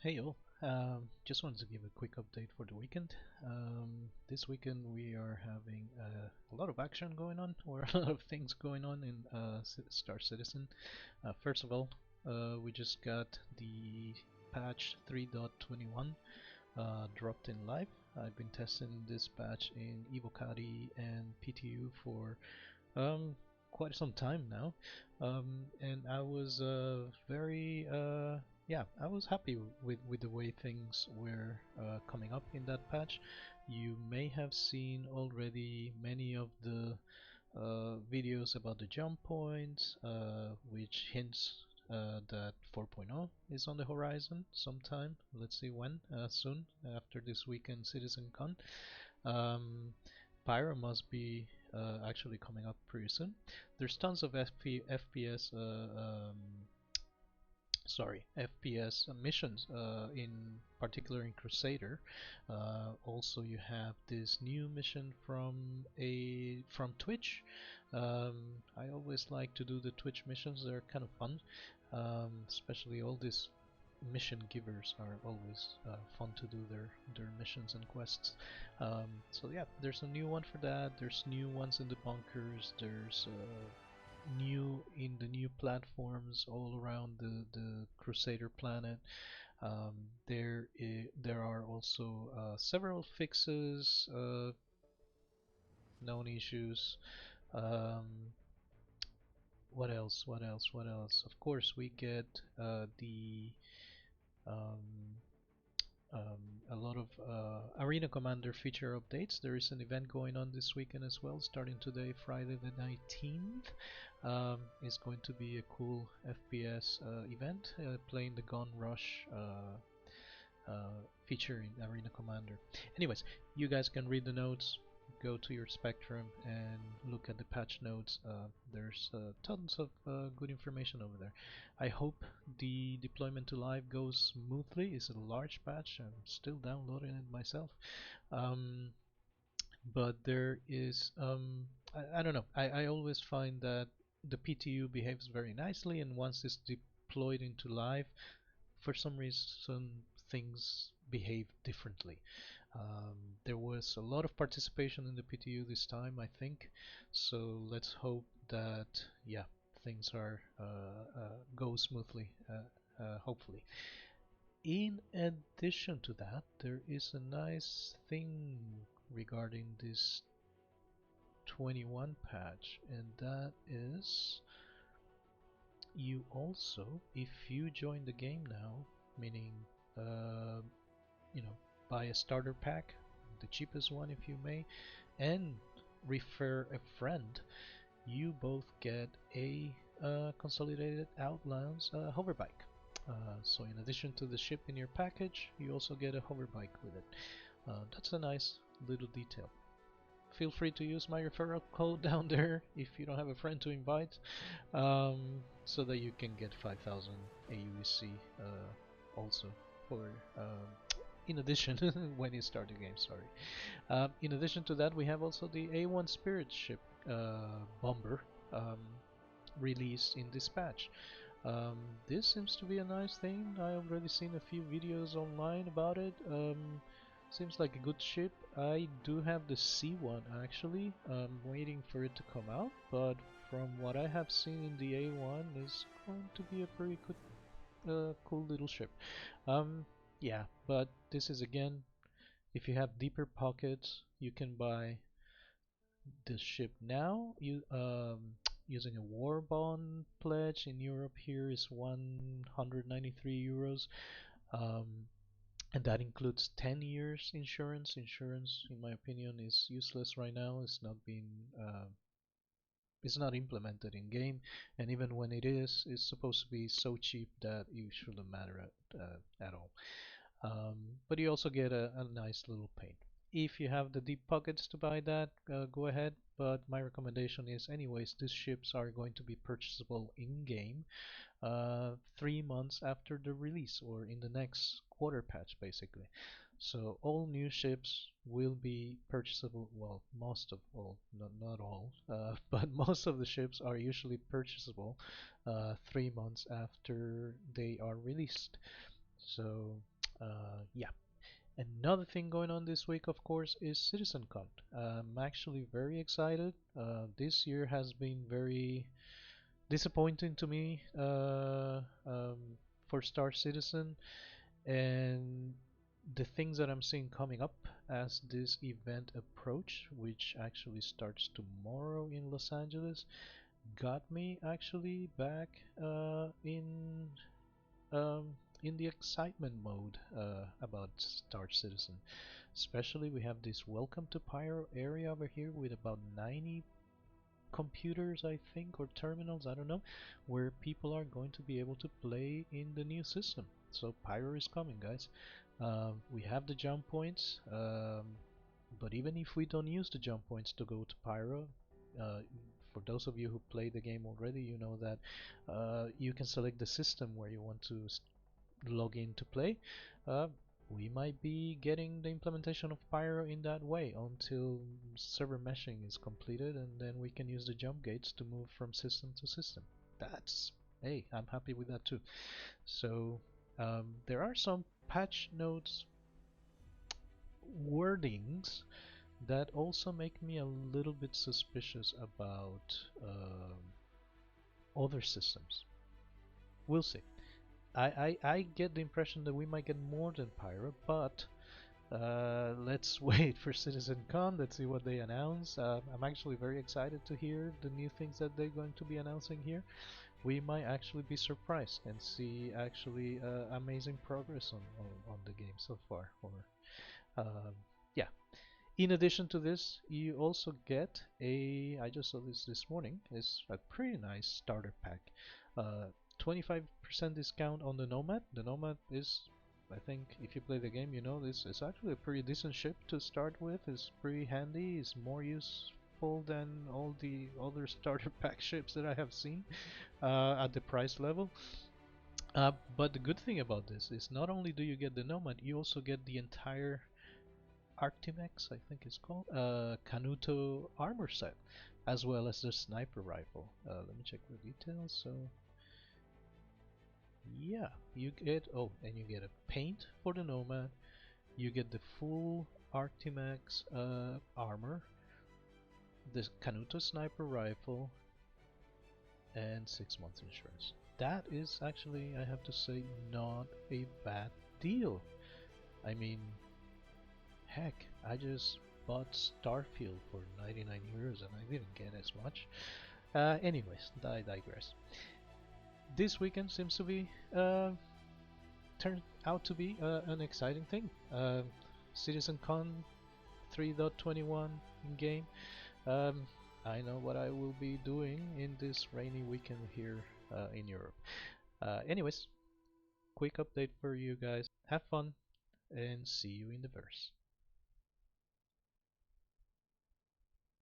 Hey all, just wanted to give a quick update for the weekend. This weekend we are having a lot of action going on, or a lot of things going on in Star Citizen. First of all, we just got the patch 3.21 dropped in live. I've been testing this patch in Evocati and PTU for um, quite some time now, and I was very yeah, I was happy with the way things were coming up in that patch. You may have seen already many of the videos about the jump points, which hints that 4.0 is on the horizon sometime. Let's see when, soon, after this weekend Citizencon. Um, Pyro must be actually coming up pretty soon. There's tons of FPS, FPS missions, in particular in Crusader. Also, you have this new mission from Twitch. I always like to do the Twitch missions; they're kind of fun. Especially all these mission givers are always fun to do their missions and quests. So yeah, there's a new one for that. There's new ones in the bunkers. There's new in the new platforms all around the Crusader planet. There are also several fixes, known issues. Um, what else? What else? What else? Of course, we get the um, a lot of Arena Commander feature updates. There is an event going on this weekend as well, starting today, Friday the 19th. It's going to be a cool FPS event, playing the Gun Rush feature in Arena Commander. Anyways, you guys can read the notes, go to your Spectrum and look at the patch notes. There's tons of good information over there. I hope the deployment to live goes smoothly. It's a large patch. I'm still downloading it myself. Um, but there is, I don't know. I always find that the PTU behaves very nicely, and once it's deployed into live, for some reason things behave differently. There was a lot of participation in the PTU this time, I think. So let's hope that, yeah, things are go smoothly. Hopefully. In addition to that, there is a nice thing regarding this 21 patch, and that is you also, if you join the game now, meaning uh, you know, buy a starter pack, the cheapest one if you may, and refer a friend, you both get a consolidated Outlands hoverbike. So in addition to the ship in your package, you also get a hoverbike with it. That's a nice little detail. Feel free to use my referral code down there if you don't have a friend to invite, so that you can get 5,000 aUEC also for in addition when you start the game. Sorry. In addition to that, we have also the A1 Spirit ship bomber um, released in dispatch. This seems to be a nice thing. I already seen a few videos online about it. Seems like a good ship. I do have the C1 actually. I'm waiting for it to come out, but from what I have seen in the A1, is going to be a pretty good, cool little ship. Um, yeah, but this is again, if you have deeper pockets, you can buy this ship now. Using a war bond pledge in Europe here is 193 euros. Um, and that includes 10 years insurance. Insurance, in my opinion, is useless right now. It's not implemented in game, and even when it is, it's supposed to be so cheap that it shouldn't matter at all. But you also get a nice little paint. If you have the deep pockets to buy that, go ahead. But my recommendation is, anyways, these ships are going to be purchasable in game 3 months after the release, or in the next quarter patch, basically. So all new ships will be purchasable. Well, most of all, not all, but most of the ships are usually purchasable 3 months after they are released. So Yeah. Another thing going on this week, of course, is Citizencon. I'm actually very excited. This year has been very disappointing to me for Star Citizen, and the things that I'm seeing coming up as this event approach, which actually starts tomorrow in Los Angeles, got me actually back um, in the excitement mode about Star Citizen. Especially, we have this Welcome to Pyro area over here with about 90 computers, I think, or terminals, I don't know, where people are going to be able to play in the new system. So Pyro is coming, guys. We have the jump points, but even if we don't use the jump points to go to Pyro, uh, for those of you who play the game already, you know that you can select the system where you want to log in to play. Uh, we might be getting the implementation of Pyro in that way until server meshing is completed, and then we can use the jump gates to move from system to system. That's, hey, I'm happy with that too. So there are some patch notes wordings that also make me a little bit suspicious about other systems. We'll see. I get the impression that we might get more than Pyro, but let's wait for Citizencon. Let's see what they announce. I'm actually very excited to hear the new things that they're going to be announcing here. We might actually be surprised and see actually amazing progress on the game so far. Or yeah. In addition to this, you also get a, I just saw this morning, is a pretty nice starter pack. 25% discount on the Nomad. The Nomad is, I think, if you play the game, you know this is actually a pretty decent ship to start with. It's pretty handy. It's more useful than all the other starter pack ships that I have seen at the price level. But the good thing about this is not only do you get the Nomad, you also get the entire Artimex, I think it's called, Canuto armor set, as well as the sniper rifle. Let me check the details. So, yeah, you get, oh, and you get a paint for the Nomad, you get the full Artimex armor, the Canuto sniper rifle, and 6 months insurance. That is actually, I have to say, not a bad deal. I mean, heck, I just bought Starfield for 99 euros and I didn't get as much. Anyways, I digress. This weekend seems to be turned out to be an exciting thing. Citizencon 3.21 in game. I know what I will be doing in this rainy weekend here in Europe. Anyways, quick update for you guys. Have fun and see you in the verse.